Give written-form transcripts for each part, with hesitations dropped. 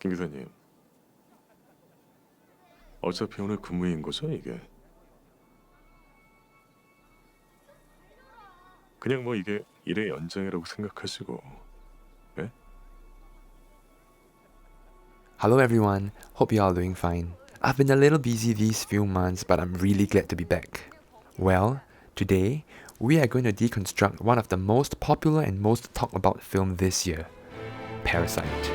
김 기사님, 어차피 오늘 근무인 거죠, 이게? 그냥 뭐 이게 일의 연장이라고 생각하시고, 예? Hello everyone, hope you are doing fine. I've been a little busy these few months, but I'm really glad to be back. Well, today, we are going to deconstruct one of the most popular and most talked about film this year, Parasite.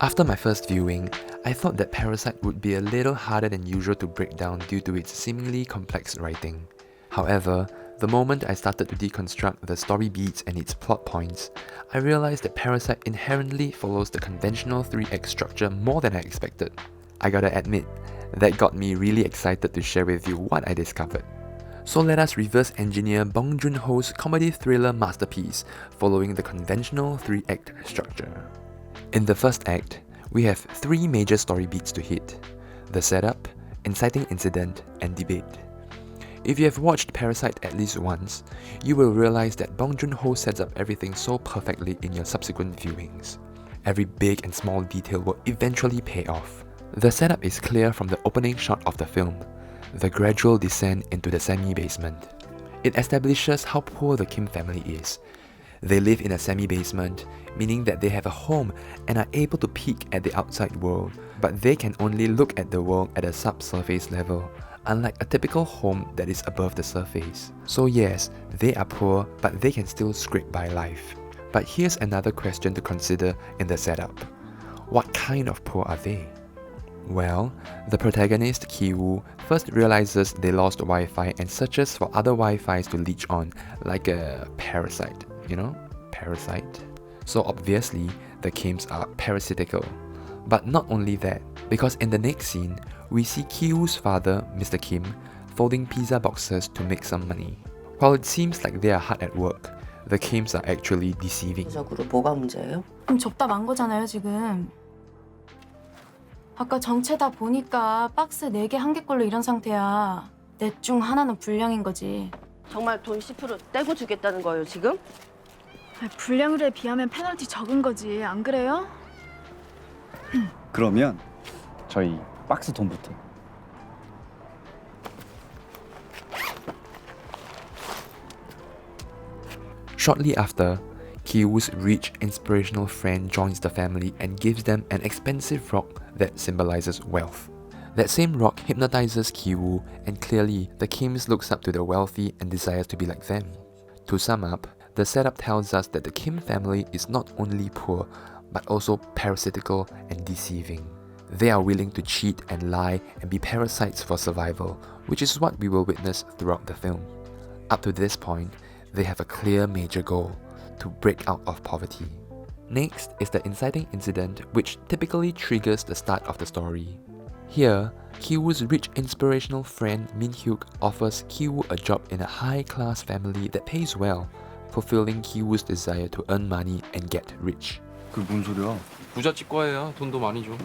After my first viewing, I thought that Parasite would be a little harder than usual to break down due to its seemingly complex writing. However, the moment I started to deconstruct the story beats and its plot points, I realized that Parasite inherently follows the conventional 3-act structure more than I expected. I gotta admit, that got me really excited to share with you what I discovered. So let us reverse engineer Bong Joon Ho's comedy thriller masterpiece following the conventional 3-act structure. In the first act, we have 3 major story beats to hit: the setup, inciting incident, and debate. If you have watched Parasite at least once, you will realize that Bong Joon Ho sets up everything so perfectly in your subsequent viewings. Every big and small detail will eventually pay off. The setup is clear from the opening shot of the film, the gradual descent into the semi-basement. It establishes how poor the Kim family is. They live in a semi-basement, meaning that they have a home and are able to peek at the outside world, but they can only look at the world at a subsurface level, unlike a typical home that is above the surface. So yes, they are poor, but they can still scrape by life. But here's another question to consider in the setup. What kind of poor are they? Well, the protagonist, Ki-woo, first realizes they lost Wi-Fi and searches for other Wi-Fis to leech on, like a parasite. You know, Parasite. So obviously, the Kims are parasitical. But not only that, because in the next scene, we see Ki-woo's father, Mr. Kim, folding pizza boxes to make some money. While it seems like they are hard at work, the Kims are actually deceiving. 적으로 뭐가 문제예요? 그럼 접다 만 거잖아요, 지금. 아까 정체 다 보니까 박스 4개 한 개 걸로 이런 상태야. 넷 중 하나는 불량인 거지. 정말 돈 10% 떼고 주겠다는 거예요, 지금? 불량률에 비하면 페널티 적은 거지, 안 그래요? 그러면 저희 박스 돈부터. Shortly after, Ki-woo's rich, inspirational friend joins the family and gives them an expensive rock that symbolizes wealth. That same rock hypnotizes Ki-woo, and clearly, the Kims looks up to the wealthy and desires to be like them. To sum up, the setup tells us that the Kim family is not only poor, but also parasitical and deceiving. They are willing to cheat and lie and be parasites for survival, which is what we will witness throughout the film. Up to this point, they have a clear major goal: to break out of poverty. Next is the inciting incident, which typically triggers the start of the story. Here, Ki-woo's rich inspirational friend Min-hyuk offers Ki-woo a job in a high-class family that pays well, fulfilling Ki-woo's desire to earn money and get rich. 그게 뭔 소리야? 부잣집 과외야. 돈도 많이 줘.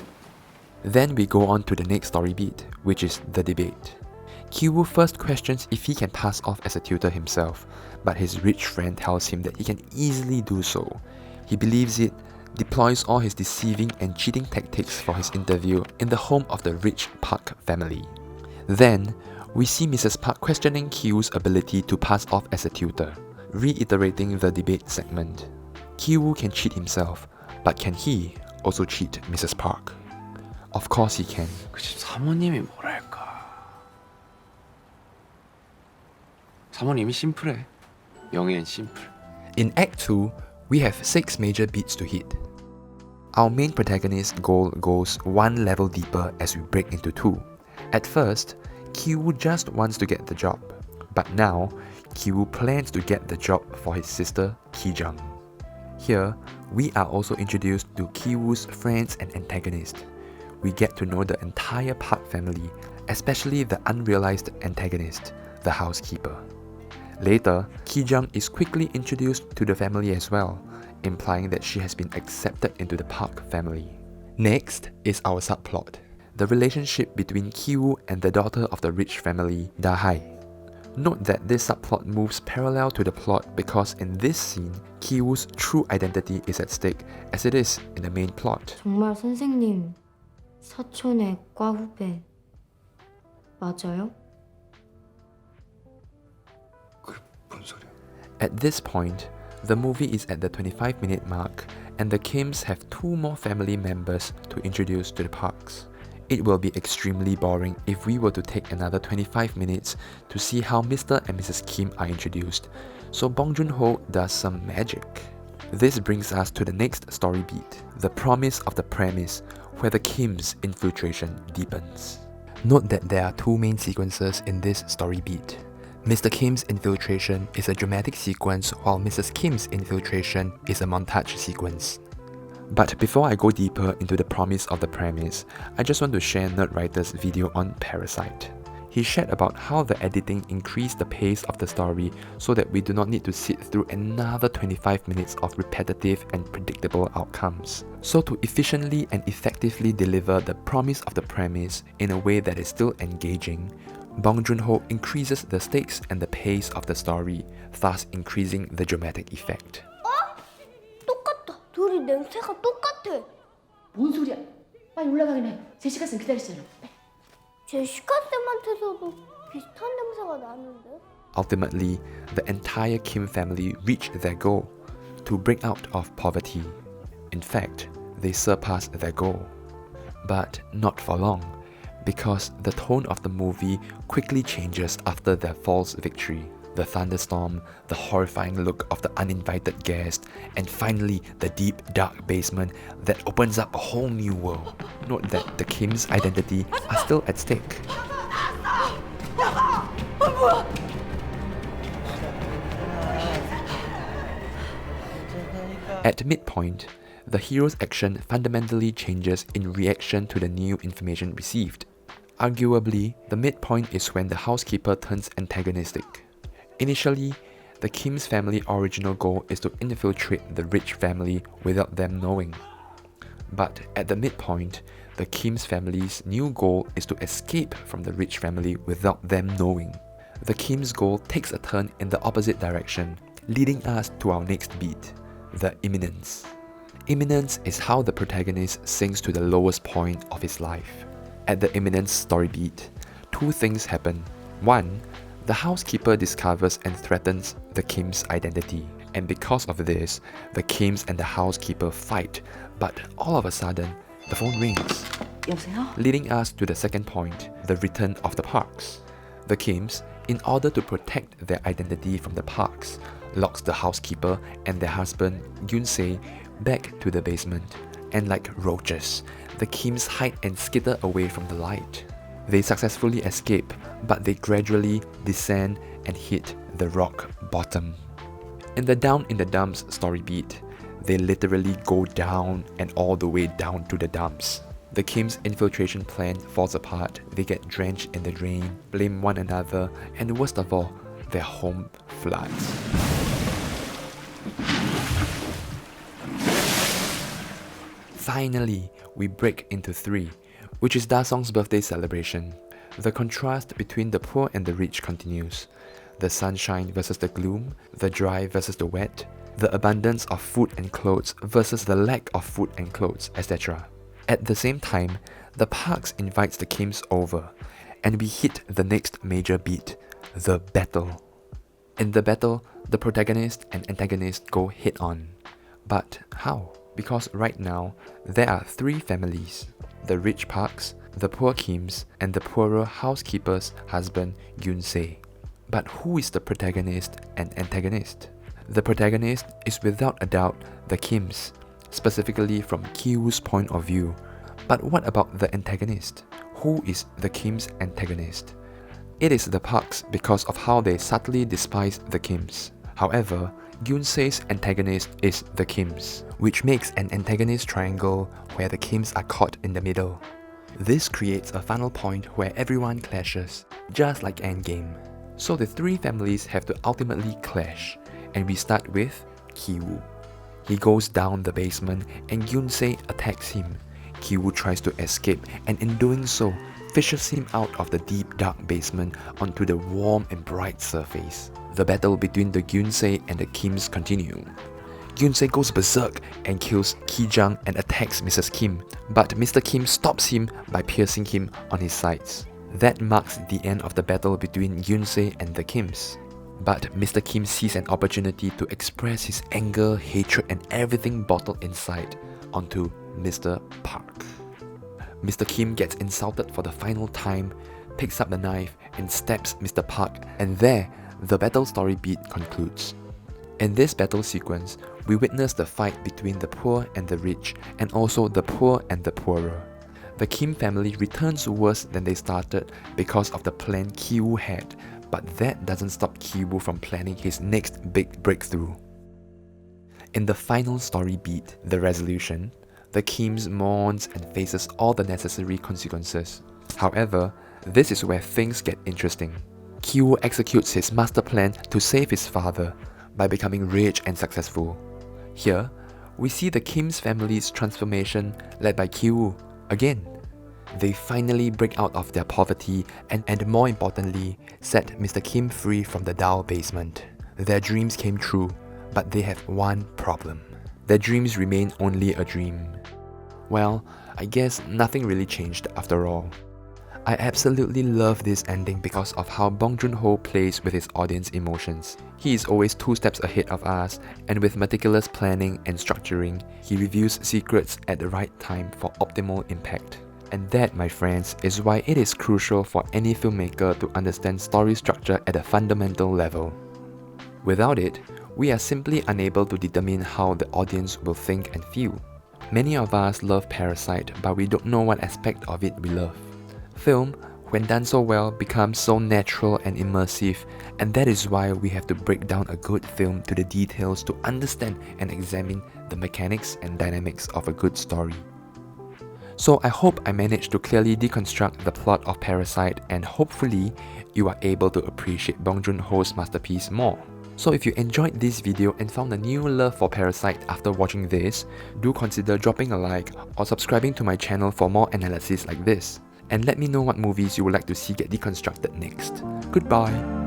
Then we go on to the next story beat, which is the debate. Ki-woo first questions if he can pass off as a tutor himself, but his rich friend tells him that he can easily do so. He believes it, deploys all his deceiving and cheating tactics for his interview in the home of the rich Park family. Then, we see Mrs. Park questioning Ki-woo's ability to pass off as a tutor, reiterating the debate segment. Ki-woo can cheat himself, but can he also cheat Mrs. Park? Of course he can. 그 집 사모님이 뭐랄까. 사모님이 심플해. 영애는 심플. In Act 2, we have 6 major beats to hit. Our main protagonist's goal goes one level deeper as we break into 2. At first, Ki-woo just wants to get the job, but now, Ki-woo plans to get the job for his sister, Ki-jung. Here, we are also introduced to Ki-woo's friends and antagonist. We get to know the entire Park family, especially the unrealized antagonist, the housekeeper. Later, Ki-jung is quickly introduced to the family as well, implying that she has been accepted into the Park family. Next is our subplot, the relationship between Ki-woo and the daughter of the rich family, Da-hai. Note that this subplot moves parallel to the plot because in this scene, Ki-woo's true identity is at stake as it is in the main plot. 정말 선생님 사촌의 과 후배 맞아요? 뭔 소리야? At this point, the movie is at the 25-minute mark and the Kims have 2 more family members to introduce to the Parks. It will be extremely boring if we were to take another 25 minutes to see how Mr. and Mrs. Kim are introduced, so Bong Joon Ho does some magic. This brings us to the next story beat, the promise of the premise, where the Kim's infiltration deepens. Note that there are 2 main sequences in this story beat. Mr. Kim's infiltration is a dramatic sequence while Mrs. Kim's infiltration is a montage sequence. But before I go deeper into the promise of the premise, I just want to share Nerdwriter's video on Parasite. He shared about how the editing increased the pace of the story so that we do not need to sit through another 25 minutes of repetitive and predictable outcomes. So to efficiently and effectively deliver the promise of the premise in a way that is still engaging, Bong Joon Ho increases the stakes and the pace of the story, thus increasing the dramatic effect. 똑같다. 둘이 냄새가 똑같아. 뭔 소리야? 빨리 올라가긴 해. 제시카 쌤 기다리시잖아. 제시카 쌤한테서도 비슷한 냄새가 나는데? Ultimately, the entire Kim family reach their goal, to break out of poverty. In fact, they surpass their goal. But not for long, because the tone of the movie quickly changes after their false victory. The thunderstorm, the horrifying look of the uninvited guest, and finally the deep dark basement that opens up a whole new world. Note that the Kim's identity are still at stake. At midpoint, the hero's action fundamentally changes in reaction to the new information received. Arguably, the midpoint is when the housekeeper turns antagonistic. Initially, the Kim's family original goal is to infiltrate the rich family without them knowing. But at the midpoint, the Kim's family's new goal is to escape from the rich family without them knowing. The Kim's goal takes a turn in the opposite direction, leading us to our next beat, the imminence. Imminence is how the protagonist sinks to the lowest point of his life. At the imminence story beat, 2 things happen. 1, the housekeeper discovers and threatens the Kim's identity, and because of this, the Kims and the housekeeper fight, but all of a sudden, the phone rings, 여보세요? leading us to the second point, the return of the Parks. The Kims, in order to protect their identity from the Parks, locks the housekeeper and their husband, Yoon-se, back to the basement, and like roaches, the Kims hide and skitter away from the light. They successfully escape, but they gradually descend and hit the rock bottom. In the Down in the Dumps story beat, they literally go down and all the way down to the dumps. The Kim's infiltration plan falls apart, they get drenched in the rain, blame one another, and worst of all, their home floods. Finally, we break into 3, which is Da-song's birthday celebration. The contrast between the poor and the rich continues. The sunshine versus the gloom, the dry versus the wet, the abundance of food and clothes versus the lack of food and clothes, etc. At the same time, the Parks invites the Kims over, and we hit the next major beat, the battle. In the battle, the protagonist and antagonist go head-on. But how? Because right now, there are 3 families, the rich Parks, the poor Kims, and the poorer housekeeper's husband, Yoon-se. But who is the protagonist and antagonist? The protagonist is without a doubt the Kims, specifically from Ki-woo's point of view. But what about the antagonist? Who is the Kim's antagonist? It is the Parks because of how they subtly despise the Kims. However, Yoon-se's antagonist is the Kims, which makes an antagonist triangle where the Kims are caught in the middle. This creates a final point where everyone clashes, just like Endgame. So the 3 families have to ultimately clash, and we start with Ki-woo. He goes down the basement and Yoon-se attacks him. Ki-woo tries to escape, and in doing so, fishes him out of the deep dark basement onto the warm and bright surface. The battle between the Gyun-se and the Kims continue. Gyun-se goes berserk and kills Ki-jung and attacks Mrs. Kim, but Mr. Kim stops him by piercing him on his sides. That marks the end of the battle between Gyun-se and the Kims. But Mr. Kim sees an opportunity to express his anger, hatred and everything bottled inside onto Mr. Park. Mr. Kim gets insulted for the final time, picks up the knife and stabs Mr. Park, and there, the battle story beat concludes. In this battle sequence, we witness the fight between the poor and the rich, and also the poor and the poorer. The Kim family returns worse than they started because of the plan Ki-woo had, but that doesn't stop Ki-woo from planning his next big breakthrough. In the final story beat, the resolution, the Kims mourns and faces all the necessary consequences. However, this is where things get interesting. Ki-woo executes his master plan to save his father by becoming rich and successful. Here, we see the Kim's family's transformation led by Ki-woo. Again, they finally break out of their poverty and more importantly, set Mr. Kim free from the dull basement. Their dreams came true, but they have one problem. Their dreams remain only a dream. Well, I guess nothing really changed after all. I absolutely love this ending because of how Bong Joon Ho plays with his audience emotions. He is always 2 steps ahead of us, and with meticulous planning and structuring, he reveals secrets at the right time for optimal impact. And that, my friends, is why it is crucial for any filmmaker to understand story structure at a fundamental level. Without it, we are simply unable to determine how the audience will think and feel. Many of us love Parasite, but we don't know what aspect of it we love. Film, when done so well, becomes so natural and immersive, and that is why we have to break down a good film to the details to understand and examine the mechanics and dynamics of a good story. So I hope I managed to clearly deconstruct the plot of Parasite, and hopefully you are able to appreciate Bong Joon Ho's masterpiece more. So if you enjoyed this video and found a new love for Parasite after watching this, do consider dropping a like or subscribing to my channel for more analysis like this. And let me know what movies you would like to see get deconstructed next. Goodbye!